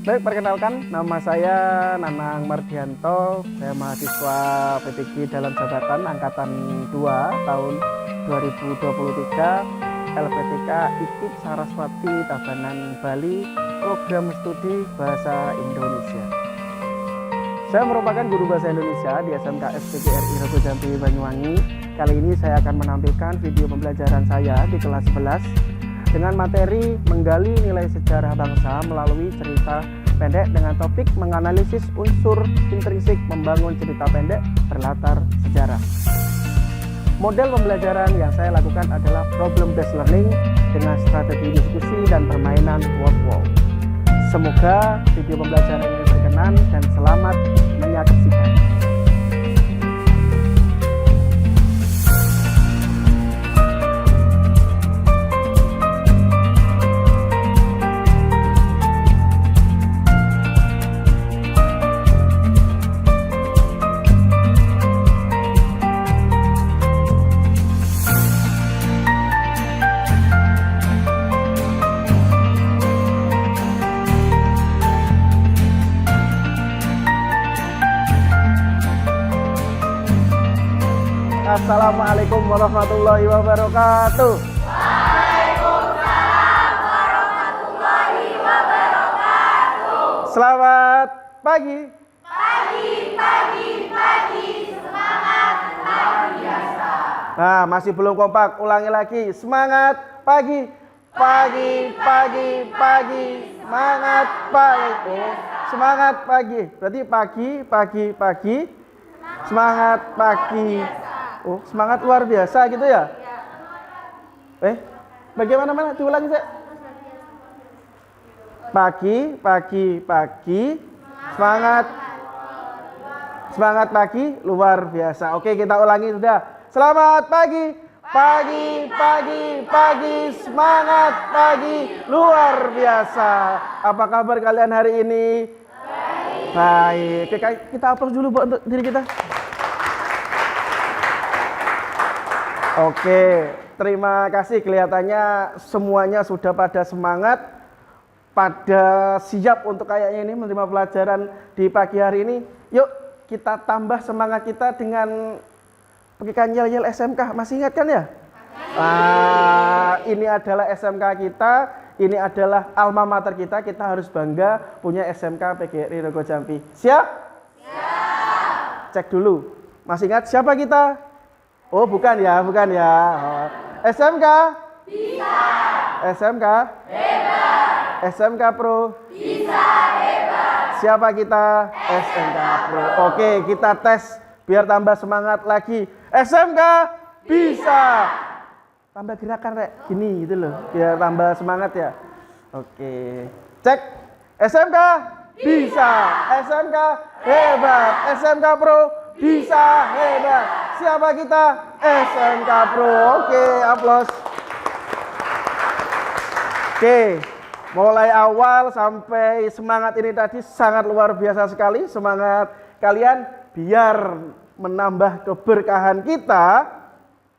Baik, perkenalkan, nama saya Nanang Mardianto. Saya mahasiswa PTG dalam jabatan Angkatan 2 tahun 2023 LPTK IPIP Saraswati Tabanan Bali, program studi Bahasa Indonesia. Saya merupakan guru Bahasa Indonesia di SMK SPGRI Rogo Jambi Banyuwangi. Kali ini saya akan menampilkan video pembelajaran saya di kelas 11 dengan materi menggali nilai sejarah bangsa melalui cerita pendek dengan topik menganalisis unsur intrinsik membangun cerita pendek berlatar sejarah. Model pembelajaran yang saya lakukan adalah problem based learning dengan strategi diskusi dan permainan word wall. Semoga video pembelajaran ini berkenan dan selamat menyaksikan. Assalamualaikum warahmatullahi wabarakatuh. Waalaikumsalam warahmatullahi wabarakatuh. Selamat pagi. Pagi, semangat luar biasa. Nah, masih belum kompak. Ulangi lagi. Semangat pagi. Pagi. Semangat pagi. Oh, semangat pagi. Berarti pagi. Semangat pagi. Oh, semangat luar biasa gitu ya? Bagaimana diulangi saya? Pagi. Semangat pagi luar biasa. Oke, kita ulangi sudah. Selamat pagi. Pagi. Semangat pagi luar biasa. Apa kabar kalian hari ini? Baik. Oke, kita aplaus dulu buat untuk diri kita. Oke, terima kasih. Kelihatannya semuanya sudah pada semangat, pada siap untuk kayaknya ini menerima pelajaran di pagi hari ini. Yuk kita tambah semangat kita dengan pakai yel-yel SMK. Masih ingat kan ya? Ini adalah SMK kita, ini adalah alma mater kita. Kita harus bangga punya SMK PGRI Rogo Jambi. Siap? Siap. Cek dulu. Masih ingat siapa kita? Oh, bukan ya. Oh. SMK? Bisa. SMK? Hebat. SMK Pro? Bisa, hebat. Siapa kita? SMK Pro. Oke, kita tes biar tambah semangat lagi. SMK? Bisa. Tambah gerakan, Rek. Gini gitu loh, biar tambah semangat ya. Oke. Cek. SMK? Bisa. SMK? Hebat. SMK Pro? Bisa, hebat. Siapa kita? SMK Pro. Oke, aplaus. Oke, mulai awal sampai semangat ini tadi sangat luar biasa sekali. Semangat kalian biar menambah keberkahan kita.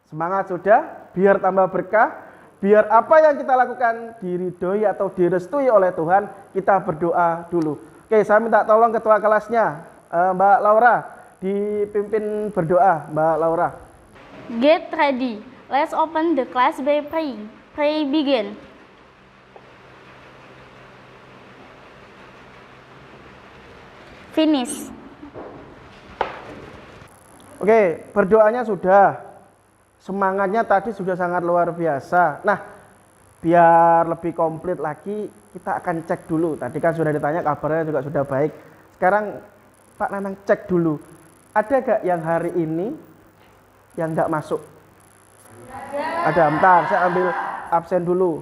Semangat sudah, biar tambah berkah. Biar apa yang kita lakukan diridhoi atau direstui oleh Tuhan, kita berdoa dulu. Oke, saya minta tolong ketua kelasnya, Mbak Laura. Dipimpin berdoa, Mbak Laura. Get ready. Let's open the class by praying. Pray begin. Finish. Oke, berdoanya sudah. Semangatnya tadi sudah sangat luar biasa. Nah, biar lebih komplit lagi, kita akan cek dulu. Tadi kan sudah ditanya, kabarnya juga sudah baik. Sekarang Pak Nanang cek dulu. Ada gak yang hari ini yang nggak masuk? Ada, bentar, saya ambil absen dulu.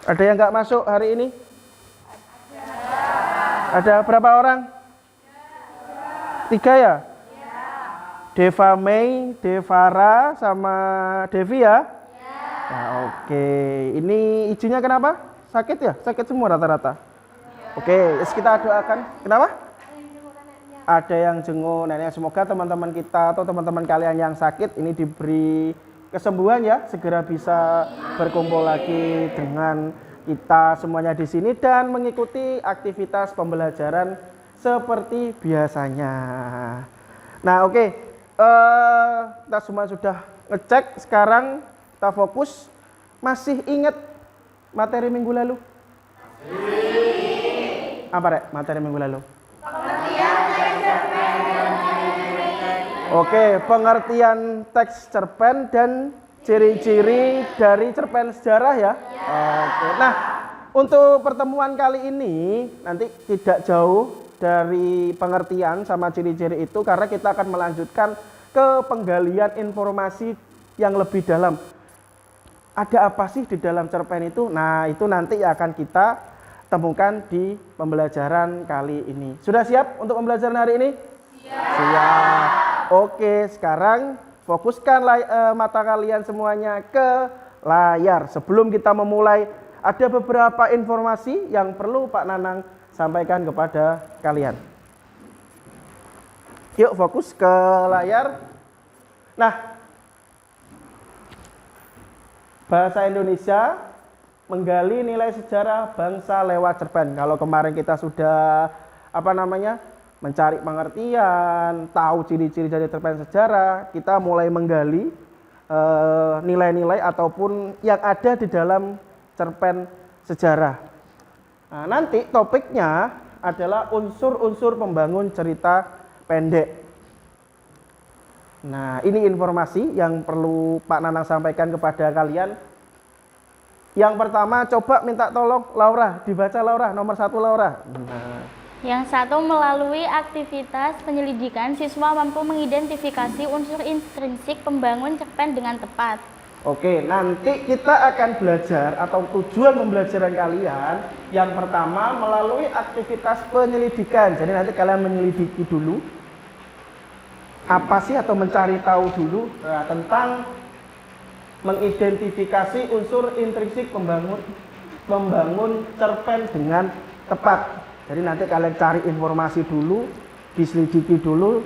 Ada yang nggak masuk hari ini? Ada berapa orang? 3 ya? Deva Mei, Devara, sama Devi ya? Nah, oke. Ini izinnya kenapa? Sakit ya? Sakit semua rata-rata? Oke, kita doakan. Kenapa? Ada yang jenguk nenek. Semoga teman-teman kita atau teman-teman kalian yang sakit ini diberi kesembuhan ya, segera bisa berkumpul lagi dengan kita semuanya di sini dan mengikuti aktivitas pembelajaran seperti biasanya. Nah, oke. Kita semua sudah ngecek, sekarang kita fokus. Masih ingat materi minggu lalu? Apa Rek, materi minggu lalu? Oke, pengertian teks cerpen dan ciri-ciri dari cerpen sejarah ya. Oke. Nah, untuk pertemuan kali ini nanti tidak jauh dari pengertian sama ciri-ciri itu karena kita akan melanjutkan ke penggalian informasi yang lebih dalam. Ada apa sih di dalam cerpen itu? Nah, itu nanti akan kita temukan di pembelajaran kali ini. Sudah siap untuk pembelajaran hari ini? Siap. Oke, sekarang fokuskan mata kalian semuanya ke layar. Sebelum kita memulai, ada beberapa informasi yang perlu Pak Nanang sampaikan kepada kalian. Yuk fokus ke layar. Nah, bahasa Indonesia menggali nilai sejarah bangsa lewat cerpen. Kalau kemarin kita sudah mencari pengertian, tahu ciri-ciri dari cerpen sejarah, kita mulai menggali nilai-nilai ataupun yang ada di dalam cerpen sejarah. Nah, nanti topiknya adalah unsur-unsur pembangun cerita pendek. Nah, ini informasi yang perlu Pak Nanang sampaikan kepada kalian. Yang pertama, coba minta tolong Laura, dibaca Laura, nomor 1 Laura. Nah. Yang satu, melalui aktivitas penyelidikan, siswa mampu mengidentifikasi unsur intrinsik pembangun cerpen dengan tepat. Oke, nanti kita akan belajar atau tujuan pembelajaran kalian yang pertama melalui aktivitas penyelidikan. Jadi nanti kalian menyelidiki dulu apa sih atau mencari tahu dulu tentang mengidentifikasi unsur intrinsik membangun cerpen dengan tepat. Jadi nanti kalian cari informasi dulu, diselidiki dulu,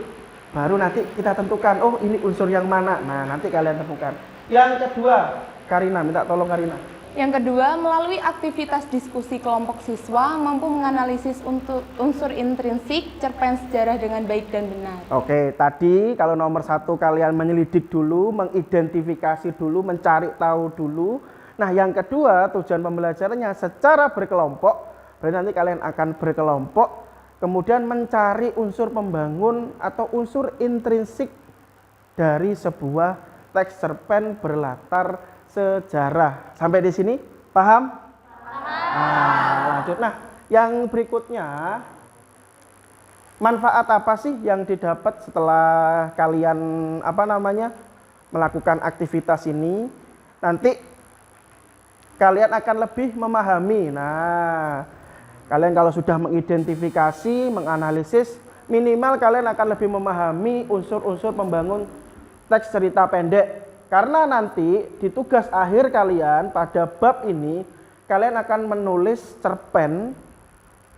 baru nanti kita tentukan, oh ini unsur yang mana. Nah, nanti kalian temukan. Yang kedua, Karina, minta tolong Karina. Yang kedua, melalui aktivitas diskusi kelompok siswa mampu menganalisis unsur intrinsik cerpen sejarah dengan baik dan benar. Oke, tadi kalau nomor 1 kalian menyelidik dulu, mengidentifikasi dulu, mencari tahu dulu. Nah, yang kedua, tujuan pembelajarannya secara berkelompok. Berarti nanti kalian akan berkelompok, kemudian mencari unsur pembangun atau unsur intrinsik dari sebuah teks cerpen berlatar sejarah. Sampai di sini paham? Nah, lanjut. Nah, yang berikutnya, manfaat apa sih yang didapat setelah kalian melakukan aktivitas ini? Nanti kalian akan lebih memahami. Nah, kalian kalau sudah mengidentifikasi, menganalisis, minimal kalian akan lebih memahami unsur-unsur pembangun teks cerita pendek. Karena nanti di tugas akhir kalian pada bab ini, kalian akan menulis cerpen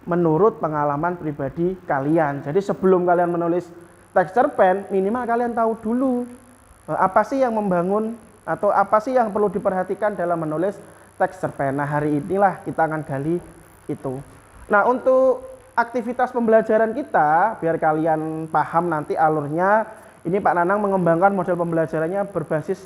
menurut pengalaman pribadi kalian. Jadi sebelum kalian menulis teks cerpen, minimal kalian tahu dulu apa sih yang membangun atau apa sih yang perlu diperhatikan dalam menulis teks cerpen. Nah, hari inilah kita akan gali itu. Nah, untuk aktivitas pembelajaran kita, biar kalian paham nanti alurnya, ini Pak Nanang mengembangkan model pembelajarannya berbasis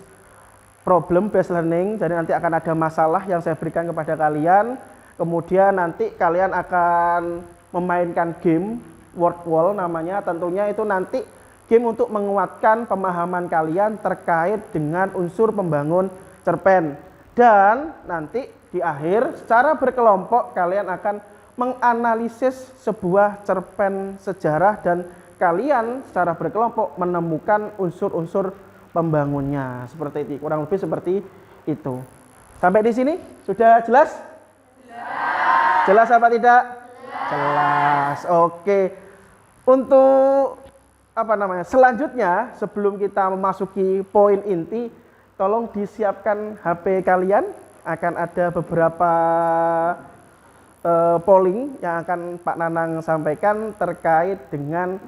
problem based learning. Jadi nanti akan ada masalah yang saya berikan kepada kalian. Kemudian nanti kalian akan memainkan game word wall namanya. Tentunya itu nanti game untuk menguatkan pemahaman kalian terkait dengan unsur pembangun cerpen. Dan nanti di akhir secara berkelompok kalian akan menganalisis sebuah cerpen sejarah dan kalian secara berkelompok menemukan unsur-unsur pembangunnya. Seperti itu, kurang lebih seperti itu. Sampai di sini sudah jelas? Jelas. Jelas apa tidak? Jelas. Oke. Untuk selanjutnya sebelum kita memasuki poin inti, tolong disiapkan HP kalian. Akan ada beberapa polling yang akan Pak Nanang sampaikan terkait dengan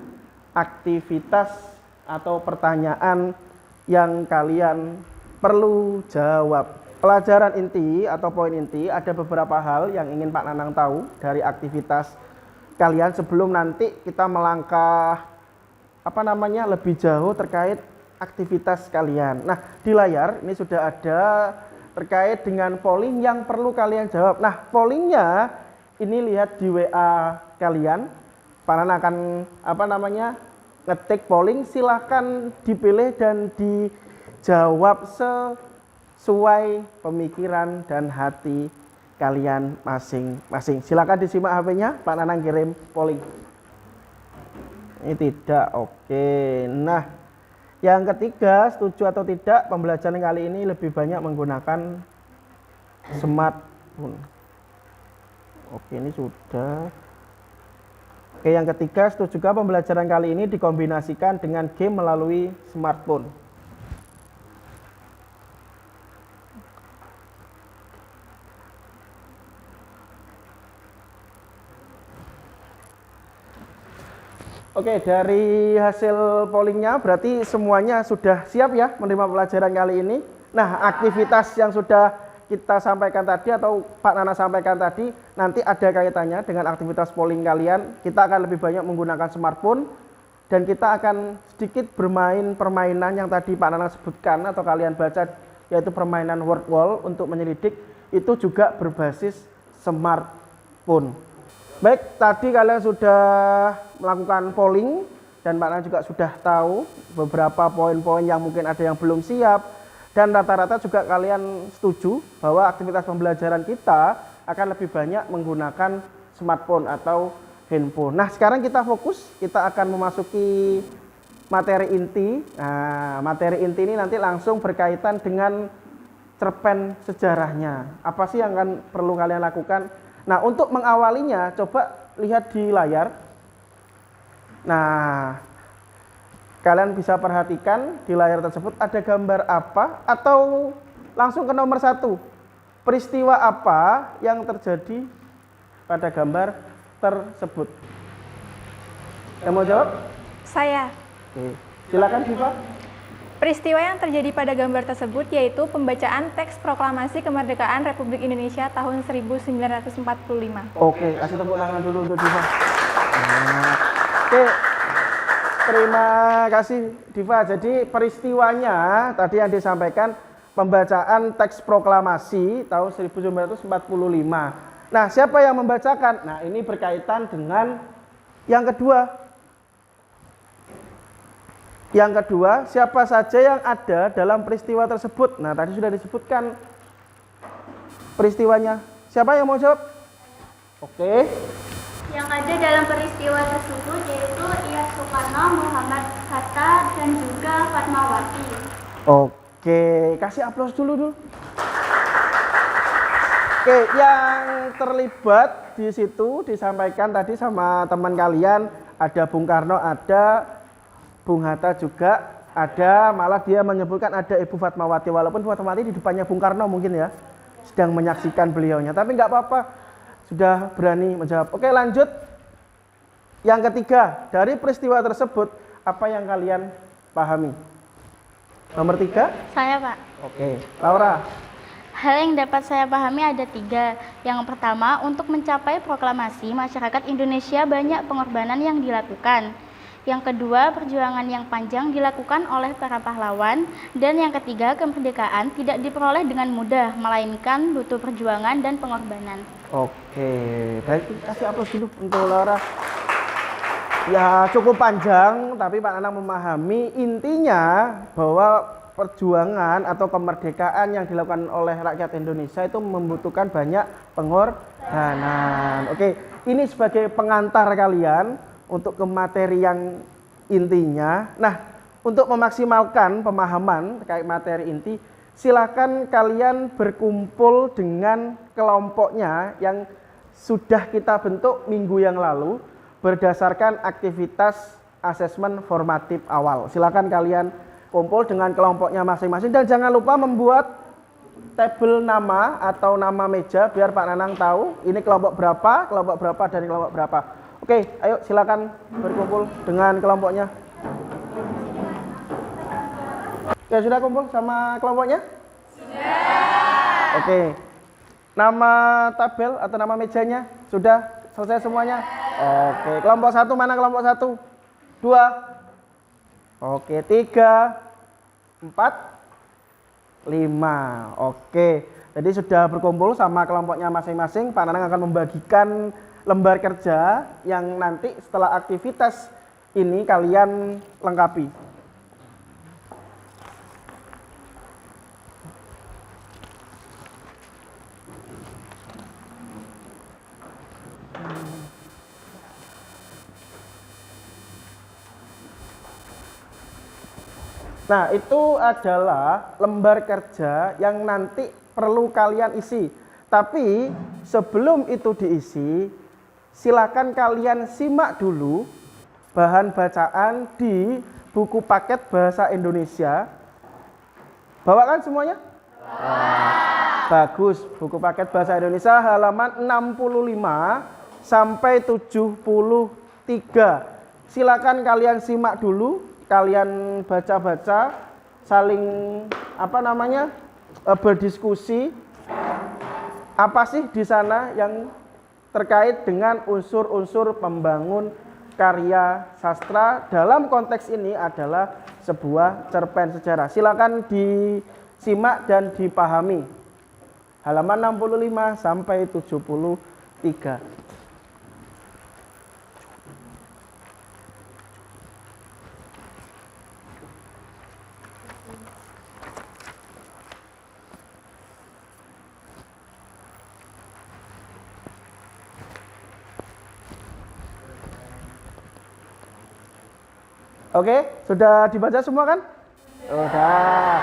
aktivitas atau pertanyaan yang kalian perlu jawab. pelajaran inti atau poin inti, ada beberapa hal yang ingin Pak Nanang tahu dari aktivitas kalian sebelum nanti kita melangkah lebih jauh terkait aktivitas kalian. Nah, di layar ini sudah ada terkait dengan polling yang perlu kalian jawab. Nah, pollingnya ini lihat di WA kalian. Pak Nanang akan ngetik polling, silahkan dipilih dan dijawab sesuai pemikiran dan hati kalian masing-masing. Silakan disimak HP-nya, Pak Nanang kirim polling. Ini tidak, oke. Nah, yang ketiga, setuju atau tidak pembelajaran kali ini lebih banyak menggunakan smartphone. Oke, ini sudah. Oke, yang ketiga, setuju juga pembelajaran kali ini dikombinasikan dengan game melalui smartphone. Oke, dari hasil pollingnya berarti semuanya sudah siap ya menerima pelajaran kali ini. Nah, aktivitas yang sudah kita sampaikan tadi atau Pak Nana sampaikan tadi nanti ada kaitannya dengan aktivitas polling kalian. Kita akan lebih banyak menggunakan smartphone dan kita akan sedikit bermain permainan yang tadi Pak Nana sebutkan atau kalian baca, yaitu permainan word wall untuk menyelidik, itu juga berbasis smartphone. Baik, tadi kalian sudah melakukan polling dan Pak Nana juga sudah tahu beberapa poin-poin yang mungkin ada yang belum siap, dan rata-rata juga kalian setuju bahwa aktivitas pembelajaran kita akan lebih banyak menggunakan smartphone atau handphone. Nah, sekarang kita fokus, kita akan memasuki materi inti. Nah, materi inti ini nanti langsung berkaitan dengan cerpen sejarahnya. Apa sih yang akan perlu kalian lakukan? Nah, untuk mengawalinya, coba lihat di layar. Nah, kalian bisa perhatikan di layar tersebut ada gambar apa, atau langsung ke nomor 1. Peristiwa apa yang terjadi pada gambar tersebut? Yang mau jawab? Saya. Oke, silakan Diva. Peristiwa yang terjadi pada gambar tersebut yaitu pembacaan teks proklamasi kemerdekaan Republik Indonesia tahun 1945. Oke, kasih tepuk tangan dulu untuk Diva. Nah, oke, terima kasih Diva. Jadi peristiwanya tadi yang disampaikan pembacaan teks proklamasi tahun 1945. Nah, siapa yang membacakan? Nah, ini berkaitan dengan yang kedua. Yang kedua, siapa saja yang ada dalam peristiwa tersebut? Nah, tadi sudah disebutkan peristiwanya. Siapa yang mau jawab? Oke. Yang ada dalam peristiwa tersebut yaitu Iyas Soekarno, Muhammad Hatta, dan juga Fatmawati. Oke, kasih aplaus dulu. Oke, yang terlibat di situ disampaikan tadi sama teman kalian, ada Bung Karno, ada Bung Hatta juga ada, malah dia menyebutkan ada Ibu Fatmawati, walaupun Fatmawati di depannya Bung Karno mungkin ya, sedang menyaksikan beliaunya, tapi nggak apa-apa, sudah berani menjawab. Oke, lanjut. Yang ketiga, dari peristiwa tersebut, apa yang kalian pahami? Nomor 3? Saya, Pak. Oke, Laura. Hal yang dapat saya pahami ada 3. Yang pertama, untuk mencapai proklamasi, masyarakat Indonesia banyak pengorbanan yang dilakukan. Yang kedua, perjuangan yang panjang dilakukan oleh para pahlawan. Dan yang ketiga, kemerdekaan tidak diperoleh dengan mudah, melainkan butuh perjuangan dan pengorbanan. Oke, baik, kasih aplaus dulu untuk Laura. Ya, cukup panjang, tapi Pak Nanang memahami intinya bahwa perjuangan atau kemerdekaan yang dilakukan oleh rakyat Indonesia itu membutuhkan banyak pengorbanan. Oke, ini sebagai pengantar kalian untuk ke materi yang intinya. Nah, untuk memaksimalkan pemahaman terkait materi inti, silakan kalian berkumpul dengan kelompoknya yang sudah kita bentuk minggu yang lalu berdasarkan aktivitas asesmen formatif awal. Silakan kalian kumpul dengan kelompoknya masing-masing dan jangan lupa membuat tabel nama atau nama meja biar Pak Nanang tahu ini kelompok berapa, dan kelompok berapa. Oke, ayo silakan berkumpul dengan kelompoknya. Ya, sudah kumpul sama kelompoknya? Sudah. Oke. Nama tabel atau nama mejanya sudah selesai semuanya? Oke. Kelompok 1 mana kelompok 1? 2. Oke, 3, 4, 5. Oke. Jadi sudah berkumpul sama kelompoknya masing-masing. Pak Nanang akan membagikan lembar kerja yang nanti setelah aktivitas ini kalian lengkapi. Nah, itu adalah lembar kerja yang nanti perlu kalian isi. Tapi sebelum itu diisi, silakan kalian simak dulu bahan bacaan di buku paket bahasa Indonesia. Bawa kan semuanya? Bagus, buku paket bahasa Indonesia halaman 65 sampai 73. Silakan kalian simak dulu, kalian baca-baca, saling berdiskusi. Apa sih di sana yang terkait dengan unsur-unsur pembangun karya sastra dalam konteks ini adalah sebuah cerpen sejarah. Silakan disimak dan dipahami. Halaman 65 sampai 73. Oke, sudah dibaca semua kan? Sudah.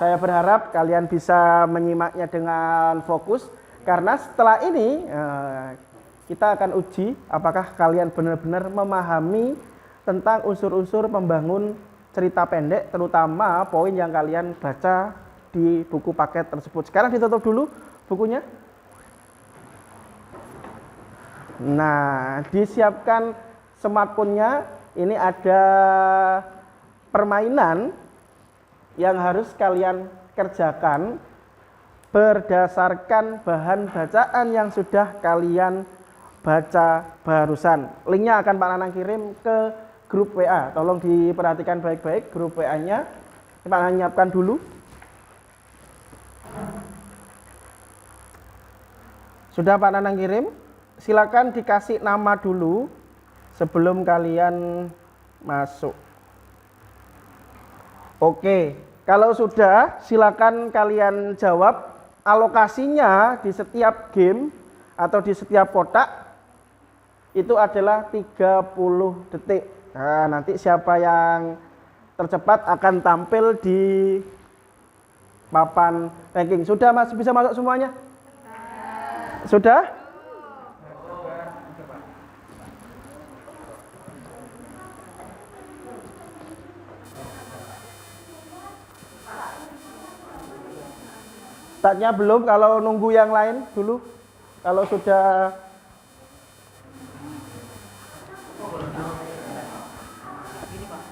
Saya berharap kalian bisa menyimaknya dengan fokus karena setelah ini kita akan uji apakah kalian benar-benar memahami tentang unsur-unsur pembangun cerita pendek, terutama poin yang kalian baca di buku paket tersebut. Sekarang ditutup dulu bukunya. Nah, disiapkan smartphone-nya. Ini ada permainan yang harus kalian kerjakan berdasarkan bahan bacaan yang sudah kalian baca barusan. Linknya akan Pak Nanang kirim ke grup WA. Tolong diperhatikan baik-baik grup WA-nya. Pak Nanang nyiapkan dulu. Sudah Pak Nanang kirim? Silakan dikasih nama dulu sebelum kalian masuk. Oke, kalau sudah silakan kalian jawab. Alokasinya di setiap game atau di setiap kotak itu adalah 30 detik. Nah, nanti siapa yang tercepat akan tampil di papan ranking. Sudah bisa masuk semuanya? Sudah? Startnya belum, kalau nunggu yang lain dulu. Kalau sudah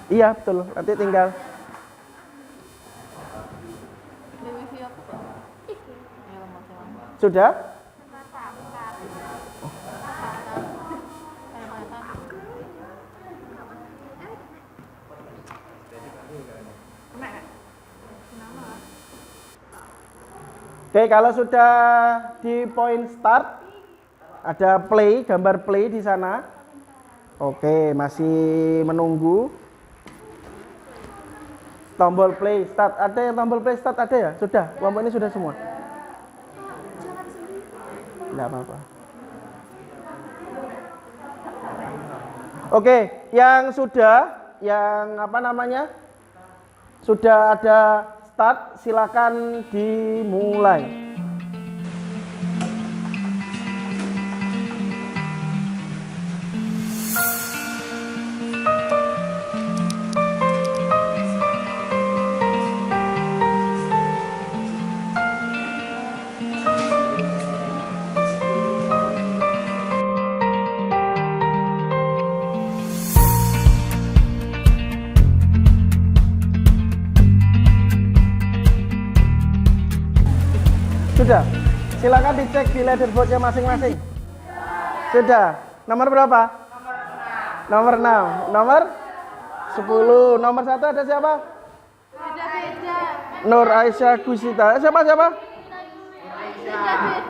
iya betul, nanti tinggal. Sudah? Oke, kalau sudah di poin start, ada play, gambar play di sana. Oke, masih menunggu. Tombol play start, ada yang tombol play start ada ya? Sudah, kelompok ini sudah semua? Tidak apa-apa. Oke, yang sudah, yang sudah ada start, silakan dimulai. Silakan dicek di leaderboardnya masing-masing. Sudah. Nomor berapa? Nomor 6. Nomor 10. Nomor 1 ada siapa? Nur Aisyah Gusita. Siapa?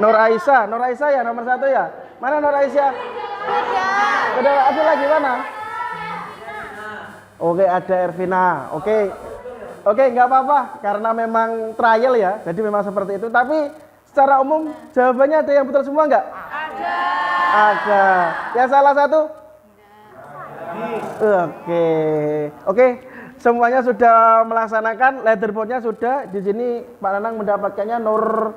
Nur Aisyah. Nur Aisyah ya nomor 1 ya. Mana Nur Aisyah? Ada lagi mana? Oke, ada Ervina. Oke, nggak apa-apa karena memang trial ya. Jadi memang seperti itu. Tapi secara umum jawabannya ada yang betul semua nggak? Ada. Yang salah satu? Oke. Semuanya sudah melaksanakan, leaderboardnya sudah. Di sini Pak Nanang mendapatkannya Nur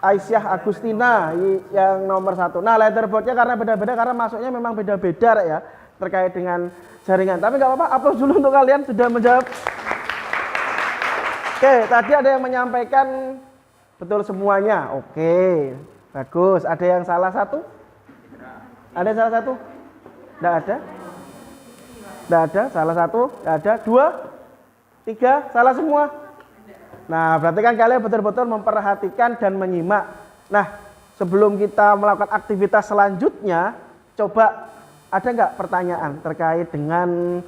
Aisyah Agustina yang nomor 1. Nah, leaderboardnya karena beda-beda, karena masuknya memang beda-beda ya terkait dengan jaringan. Tapi nggak apa-apa, aplaus dulu untuk kalian sudah menjawab. Oke, tadi ada yang menyampaikan betul semuanya. Oke, bagus. Ada yang salah satu? Ada yang salah satu? Nggak ada? Nggak ada, salah satu? Nggak ada. 2, 3, salah semua? Nah, berarti kan kalian betul-betul memperhatikan dan menyimak. Nah, sebelum kita melakukan aktivitas selanjutnya, coba ada nggak pertanyaan terkait dengan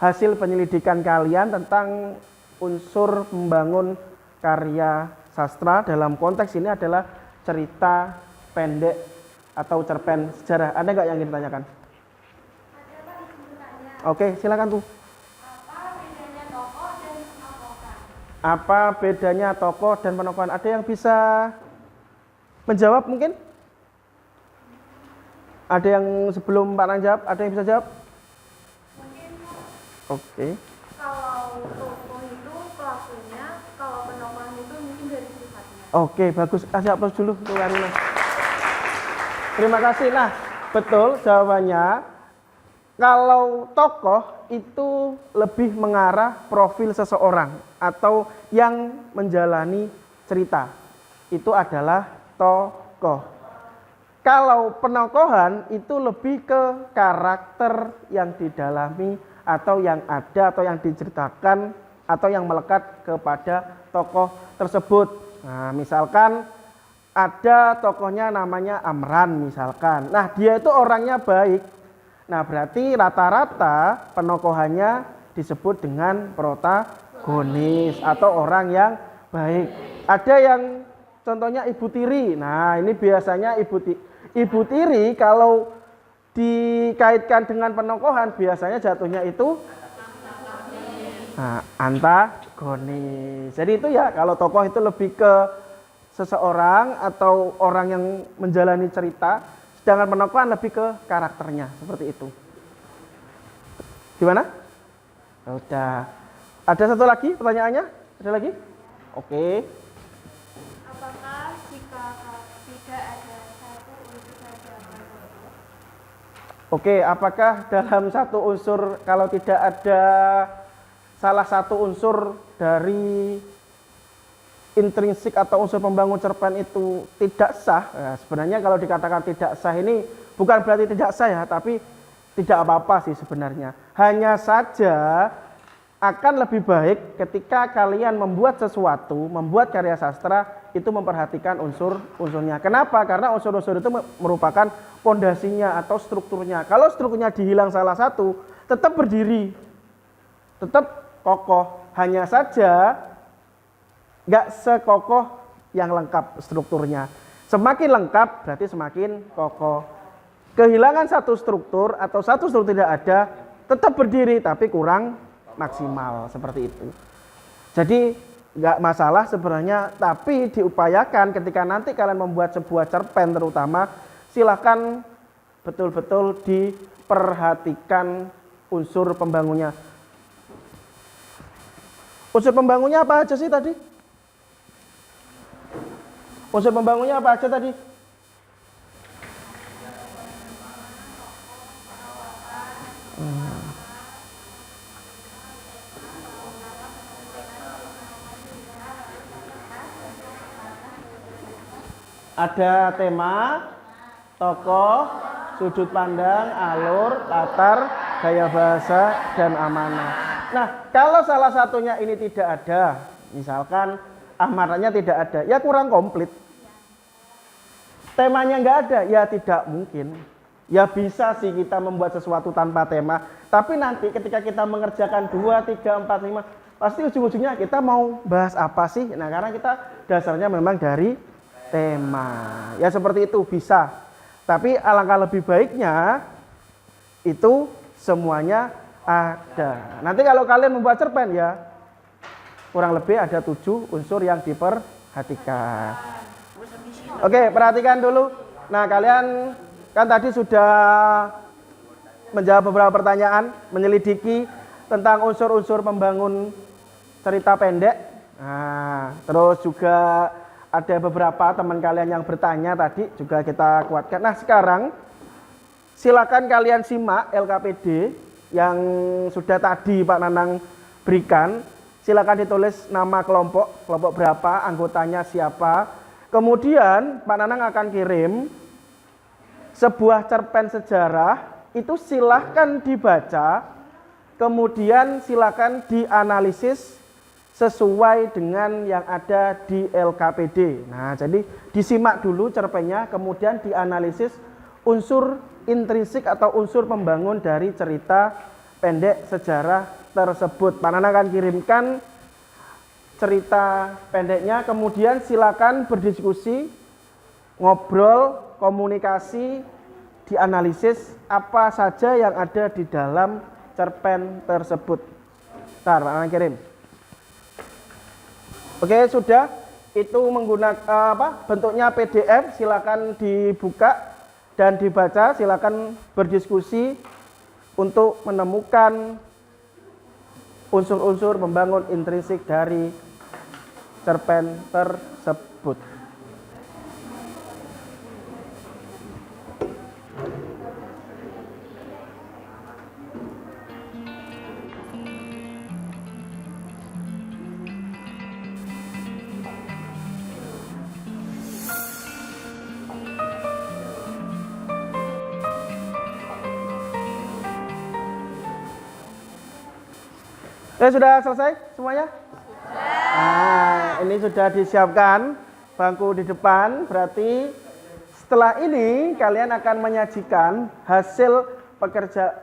hasil penyelidikan kalian tentang unsur membangun karya sastra dalam konteks ini adalah cerita pendek atau cerpen sejarah. Ada nggak yang ingin ditanyakan? Oke, silakan tuh. Apa bedanya tokoh dan penokohan? Ada yang bisa menjawab mungkin? Ada yang sebelum Pak Nang jawab, ada yang bisa jawab? Oke. Kalau tokoh itu pelakunya, kalau penokohan itu mungkin dari sifatnya. Oke, bagus. Kasih aplaus dulu untuk Karina. Terima kasih. Nah, betul jawabannya. Kalau tokoh itu lebih mengarah profil seseorang atau yang menjalani cerita. Itu adalah tokoh. Kalau penokohan itu lebih ke karakter yang didalami atau yang ada atau yang diceritakan atau yang melekat kepada tokoh tersebut. Nah, misalkan ada tokohnya namanya Amran misalkan. Nah, dia itu orangnya baik. Nah, berarti rata-rata penokohannya disebut dengan protagonis atau orang yang baik. Ada yang contohnya Ibu Tiri. Nah, ini biasanya Ibu Tiri kalau dikaitkan dengan penokohan biasanya jatuhnya itu antagonis. Jadi itu ya, kalau tokoh itu lebih ke seseorang atau orang yang menjalani cerita. Sedangkan penokohan lebih ke karakternya, seperti itu. Gimana? Udah. Ada satu lagi pertanyaannya? Ada lagi? Oke. Apakah jika tidak ada satu unsur saja? Oke, apakah dalam satu unsur kalau tidak ada salah satu unsur dari intrinsik atau unsur pembangun cerpen itu tidak sah? Nah, sebenarnya kalau dikatakan tidak sah ini bukan berarti tidak sah ya, tapi tidak apa-apa sih sebenarnya. Hanya saja akan lebih baik ketika kalian membuat sesuatu, membuat karya sastra itu memperhatikan unsur-unsurnya. Kenapa? Karena unsur-unsur itu merupakan pondasinya atau strukturnya. Kalau strukturnya dihilang salah satu, tetap berdiri, tetap kokoh. Hanya saja nggak sekokoh yang lengkap strukturnya. Semakin lengkap berarti semakin kokoh. Kehilangan satu struktur atau satu struktur tidak ada, tetap berdiri tapi kurang maksimal, seperti itu. Jadi nggak masalah sebenarnya, tapi diupayakan ketika nanti kalian membuat sebuah cerpen terutama, silakan betul-betul diperhatikan unsur pembangunnya. Unsur pembangunnya apa aja sih tadi? Unsur pembangunnya apa aja tadi? Ada tema, tokoh, sudut pandang, alur, latar, gaya bahasa, dan amanah. Nah, kalau salah satunya ini tidak ada, misalkan amanahnya tidak ada, ya kurang komplit. temanya nggak ada, ya tidak mungkin. Ya bisa sih kita membuat sesuatu tanpa tema, tapi nanti ketika kita mengerjakan 2, 3, 4, 5, pasti ujung-ujungnya kita mau bahas apa sih? Nah, karena kita dasarnya memang dari tema. Ya seperti itu bisa. Tapi alangkah lebih baiknya itu semuanya ada. Nanti kalau kalian membuat cerpen ya kurang lebih ada 7 unsur yang diperhatikan. Oke, perhatikan dulu. Nah, kalian kan tadi sudah menjawab beberapa pertanyaan, menyelidiki tentang unsur-unsur pembangun cerita pendek. Nah, terus juga ada beberapa teman kalian yang bertanya tadi juga kita kuatkan. Nah, sekarang silakan kalian simak LKPD yang sudah tadi Pak Nanang berikan. Silakan ditulis nama kelompok berapa, anggotanya siapa. Kemudian Pak Nanang akan kirim sebuah cerpen sejarah, itu silahkan dibaca, kemudian silahkan dianalisis sesuai dengan yang ada di LKPD. Nah, jadi disimak dulu cerpennya, kemudian dianalisis unsur intrinsik atau unsur pembangun dari cerita pendek sejarah tersebut. Pak Nanang akan kirimkan cerita pendeknya, kemudian silakan berdiskusi, ngobrol, komunikasi, dianalisis apa saja yang ada di dalam cerpen tersebut. Ntar, Pak Nanang kirim. Oke, sudah. Itu menggunakan bentuknya PDF, silakan dibuka dan dibaca, silakan berdiskusi untuk menemukan unsur-unsur membangun intrinsik dari cerpen tersebut. Sudah selesai semuanya? Nah, ini sudah disiapkan bangku di depan, berarti setelah ini kalian akan menyajikan hasil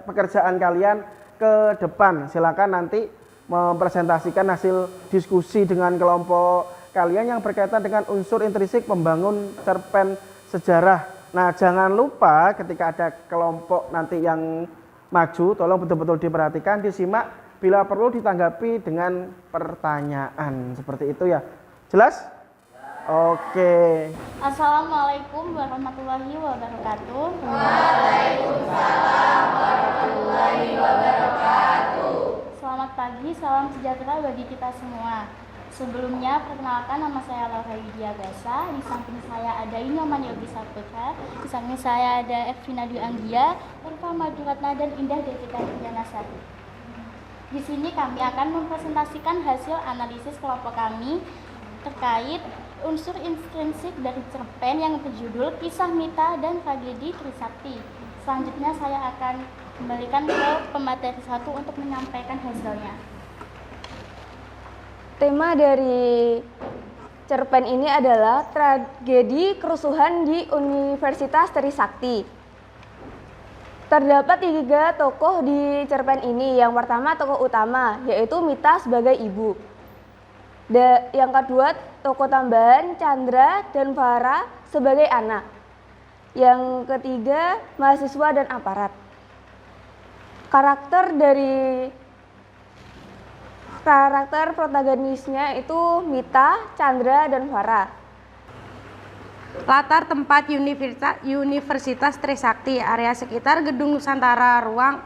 pekerjaan kalian ke depan. Silakan nanti mempresentasikan hasil diskusi dengan kelompok kalian yang berkaitan dengan unsur intrinsik membangun cerpen sejarah. Nah, jangan lupa ketika ada kelompok nanti yang maju, tolong betul-betul diperhatikan, disimak. Bila perlu ditanggapi dengan pertanyaan seperti itu ya. Jelas? Oke. Assalamualaikum warahmatullahi wabarakatuh. Waalaikumsalam warahmatullahi wabarakatuh. Selamat pagi, salam sejahtera bagi kita semua. Sebelumnya, perkenalkan nama saya Laura Widya Gasa. Di samping saya ada Inyoman Yogi Saputra. Di samping saya ada Evina Dwi Anggia, Erva Maduratna, dan Indah Devita Sari. Di sini kami akan mempresentasikan hasil analisis kelompok kami terkait unsur intrinsik dari cerpen yang berjudul Kisah Mita dan Tragedi Trisakti. Selanjutnya saya akan kembalikan ke pemateri 1 untuk menyampaikan hasilnya. Tema dari cerpen ini adalah tragedi kerusuhan di Universitas Trisakti. Terdapat 3 tokoh di cerpen ini. Yang pertama tokoh utama, yaitu Mita sebagai ibu. Yang kedua tokoh tambahan Chandra dan Farah sebagai anak. Yang ketiga mahasiswa dan aparat. Karakter protagonisnya itu Mita, Chandra, dan Farah. Latar tempat Universitas Trisakti, area sekitar Gedung Nusantara, ruang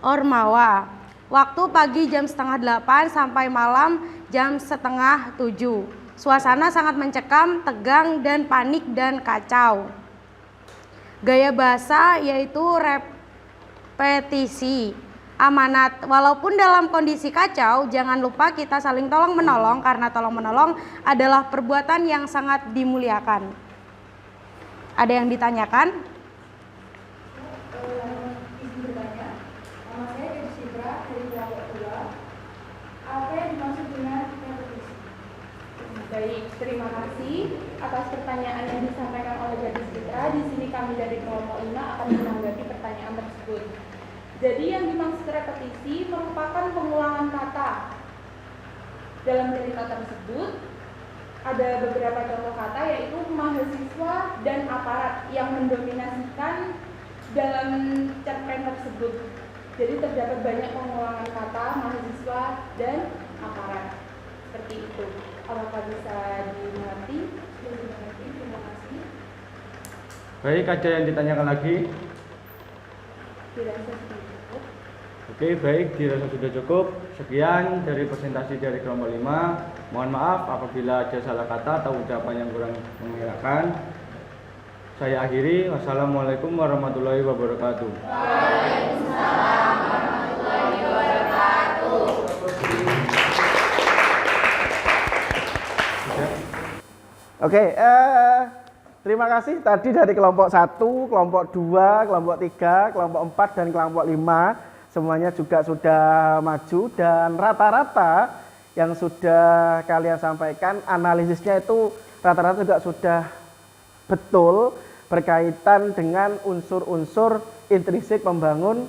Ormawa. Waktu pagi jam 6:30 sampai malam jam 6:30. Suasana sangat mencekam, tegang, dan panik dan kacau. Gaya bahasa yaitu repetisi. Amanat, walaupun dalam kondisi kacau, jangan lupa kita saling tolong-menolong karena tolong-menolong adalah perbuatan yang sangat dimuliakan. Ada yang ditanyakan? Izin bertanya, nama saya Dersibra dari kelompok 2. Apa yang dimaksud dengan repetisi? Baik, terima kasih. atas pertanyaan yang disampaikan oleh Gadis Citra. Di sini kami dari kelompok 5 akan menanggapi pertanyaan tersebut. Jadi yang dimaksud repetisi merupakan pengulangan kata. Dalam cerita tersebut ada beberapa contoh kata yaitu mahasiswa dan aparat yang mendominasikan dalam cerpen tersebut. Jadi terdapat banyak pengulangan kata mahasiswa dan aparat. Seperti itu. Apakah bisa dimengerti? Terima kasih. Baik, ada yang ditanyakan lagi? Dirasa sudah cukup. Oke, baik, dirasa sudah cukup. Sekian dari presentasi dari kelompok 5. Mohon maaf apabila ada salah kata atau ucapan yang kurang mengenakan. Saya akhiri. Wassalamualaikum warahmatullahi wabarakatuh. Waalaikumsalam warahmatullahi wabarakatuh. Oke, terima kasih tadi dari kelompok 1, kelompok 2, kelompok 3, kelompok 4, dan kelompok 5. Semuanya juga sudah maju dan rata-rata yang sudah kalian sampaikan analisisnya itu rata-rata juga sudah betul berkaitan dengan unsur-unsur intrinsik pembangun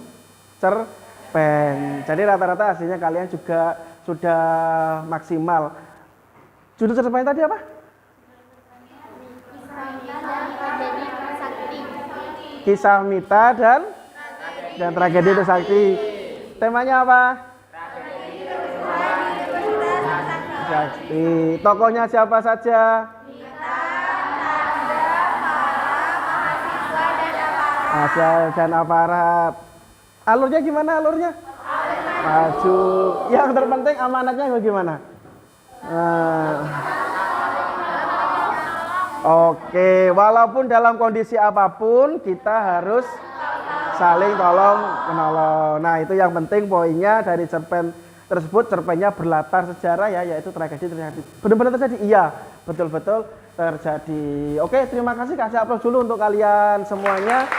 cerpen. Jadi rata-rata hasilnya kalian juga sudah maksimal. Judul cerpen tadi apa? Kisah Mita dan tragedi Trisakti. Temanya apa? Trisakti. Tokohnya siapa saja? Mahasiswa dan aparat. Alurnya gimana alurnya? Maju. Yang terpenting amanatnya bagaimana? Oke, walaupun dalam kondisi apapun kita harus saling tolong menolong. Nah, itu yang penting poinnya dari cerpen tersebut. Cerpennya berlatar sejarah ya, yaitu tragedi Trisakti. Benar-benar terjadi? Iya, betul-betul terjadi. Oke, terima kasih. Kasih aplaus dulu untuk kalian semuanya.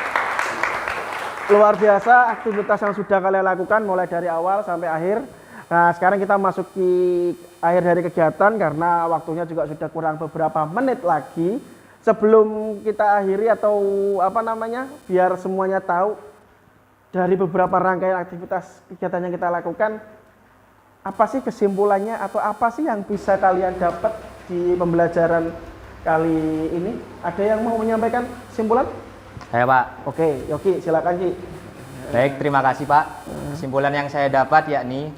Luar biasa aktivitas yang sudah kalian lakukan mulai dari awal sampai akhir. Nah, sekarang kita masuki akhir dari kegiatan karena waktunya juga sudah kurang beberapa menit lagi. Sebelum kita akhiri atau biar semuanya tahu dari beberapa rangkaian aktivitas kegiatan yang kita lakukan, apa sih kesimpulannya atau apa sih yang bisa kalian dapat di pembelajaran kali ini? Ada yang mau menyampaikan kesimpulan? Saya Pak. Oke, Yogi silakan Ki. Baik, terima kasih Pak. Kesimpulan yang saya dapat yakni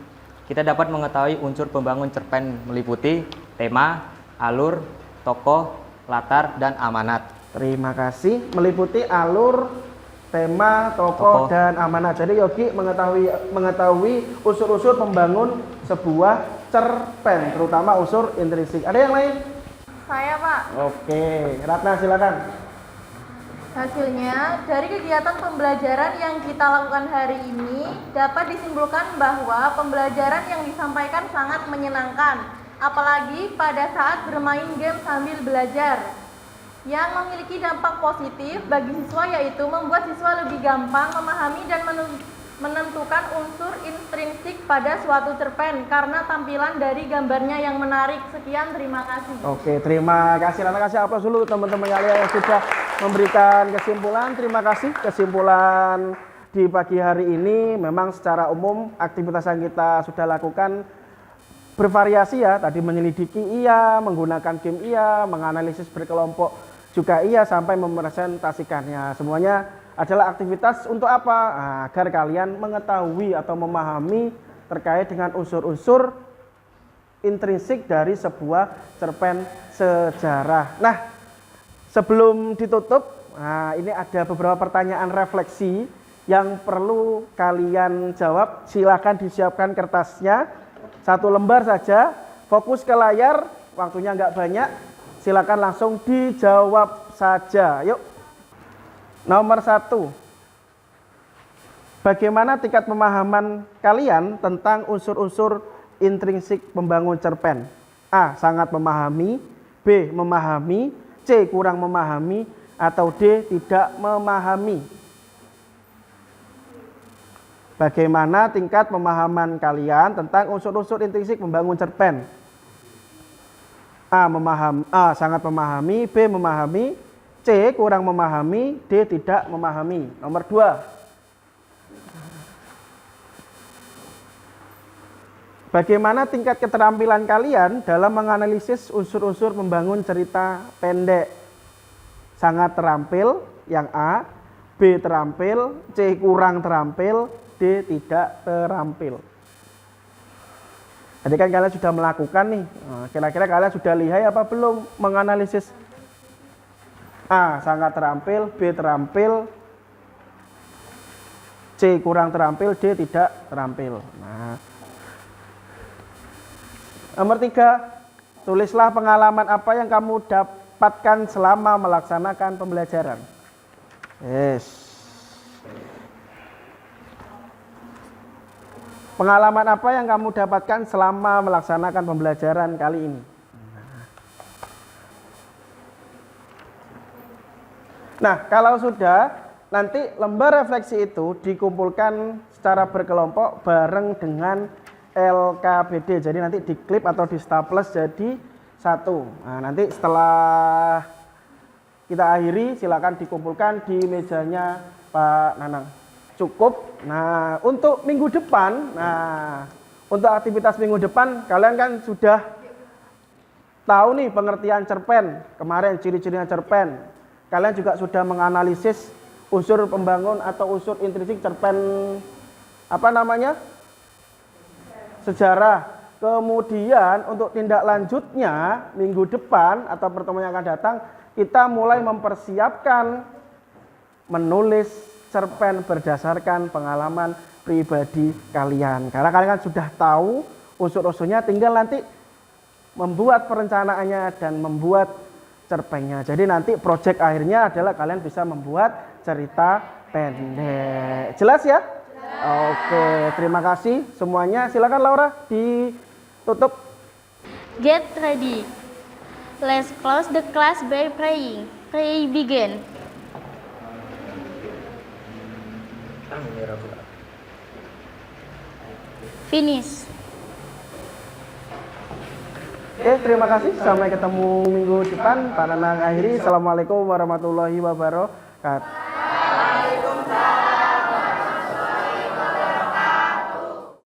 kita dapat mengetahui unsur pembangun cerpen meliputi tema, alur, tokoh, latar, dan amanat. Terima kasih. Meliputi alur, tema, tokoh, dan amanat. Jadi Yogi mengetahui unsur-unsur pembangun sebuah cerpen, terutama unsur intrinsik. Ada yang lain? Saya Pak. Oke, Ratna silakan. Hasilnya, dari kegiatan pembelajaran yang kita lakukan hari ini dapat disimpulkan bahwa pembelajaran yang disampaikan sangat menyenangkan, apalagi pada saat bermain game sambil belajar. Yang memiliki dampak positif bagi siswa yaitu membuat siswa lebih gampang memahami dan menentukan unsur intrinsik pada suatu cerpen karena tampilan dari gambarnya yang menarik. Sekian, terima kasih. Oke, terima kasih. Nanti kasih aplaus dulu teman-teman kalian yang sudah memberikan kesimpulan. Terima kasih. Kesimpulan di pagi hari ini memang secara umum aktivitas yang kita sudah lakukan bervariasi ya. Tadi menyelidiki iya, menggunakan game iya, menganalisis berkelompok juga iya, sampai mepresentasikannya. Semuanya adalah aktivitas untuk apa? Nah, agar kalian mengetahui atau memahami terkait dengan unsur-unsur intrinsik dari sebuah cerpen sejarah. Nah, sebelum ditutup, ini ada beberapa pertanyaan refleksi yang perlu kalian jawab. Silakan disiapkan kertasnya, 1 lembar saja, fokus ke layar, waktunya nggak banyak. Silakan langsung dijawab saja. Yuk. Nomor 1, bagaimana tingkat pemahaman kalian tentang unsur-unsur intrinsik pembangun cerpen? A. Sangat memahami, B. Memahami, C. Kurang memahami, atau D. Tidak memahami. Bagaimana tingkat pemahaman kalian tentang unsur-unsur intrinsik pembangun cerpen? A sangat memahami, B memahami, C kurang memahami, D tidak memahami. Nomor 2. Bagaimana tingkat keterampilan kalian dalam menganalisis unsur-unsur membangun cerita pendek? Sangat terampil, yang A, B terampil, C kurang terampil, D tidak terampil. Jadi kan kalian sudah melakukan nih, kira-kira kalian sudah lihai apa belum menganalisis? A sangat terampil, B terampil, C kurang terampil, D tidak terampil. Nah, nomor 3, tulislah pengalaman apa yang kamu dapatkan selama melaksanakan pembelajaran. Yes. Pengalaman apa yang kamu dapatkan selama melaksanakan pembelajaran kali ini? Nah, kalau sudah, nanti lembar refleksi itu dikumpulkan secara berkelompok bareng dengan LKBD. Jadi nanti diklip atau di staples jadi satu. Nah, nanti setelah kita akhiri silakan dikumpulkan di mejanya Pak Nanang. Cukup. Nah, untuk minggu depan, untuk aktivitas minggu depan kalian kan sudah tahu nih pengertian cerpen. Kemarin ciri-cirinya cerpen. Kalian juga sudah menganalisis unsur pembangun atau unsur intrinsik cerpen apa namanya? Sejarah. Kemudian untuk tindak lanjutnya minggu depan atau pertemuan yang akan datang kita mulai mempersiapkan menulis cerpen berdasarkan pengalaman pribadi kalian. Karena kalian kan sudah tahu unsur-unsurnya, tinggal nanti membuat perencanaannya dan membuat cerpennya. Jadi nanti proyek akhirnya adalah kalian bisa membuat cerita pendek. Jelas ya? Oke, terima kasih semuanya. Silakan Laura ditutup. Get ready. Let's close the class by praying. Pray begin. Finish. Oke, terima kasih. Sampai ketemu minggu depan. Pak Nanang akhiri. Assalamualaikum warahmatullahi wabarakatuh.